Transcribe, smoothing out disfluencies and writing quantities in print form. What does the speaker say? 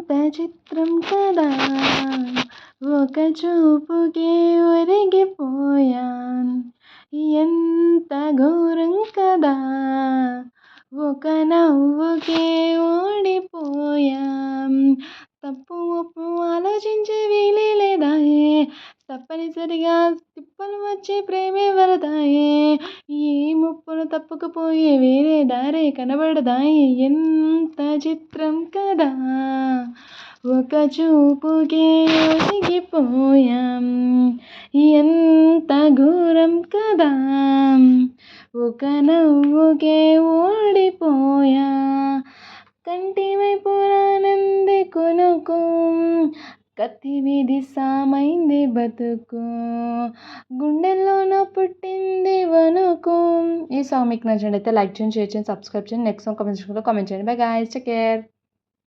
ఎంత చిత్రం కదా ఒక చూపుకే ఒరిగిపోయాం ఎంత ఘోరం కదా ఒక నవ్వుకే ఓడిపోయాం తప్పు ఒప్పు ఆలోచించే వీలే లేదాయే తప్పనిసరిగా తిప్పలు వచ్చే ప్రేమే వరదాయే ఈ ముప్పును తప్పుకుపోయే వేరే దారే కనబడదాయే ఎంత చిత్రం కదా ఒక చూపుకే ఒదిగిపోయాం ఎంత ఘోరం కదా ఒక నవ్వుకే ఓడిపోయా కంటి వైపు రానంది కొనుకు కత్తి వీధి సామైంది బతుకు గుండెల్లోన పుట్టింది వనుకు. ఈ సాంగ్ మీకు నచ్చినట్లయితే లైక్ చేయండి, షేర్ చేయండి, సబ్స్క్రైబ్ చేయండి. నెక్స్ట్ సాంగ్ కామెంట్ చేయండి. Bye guys, take care.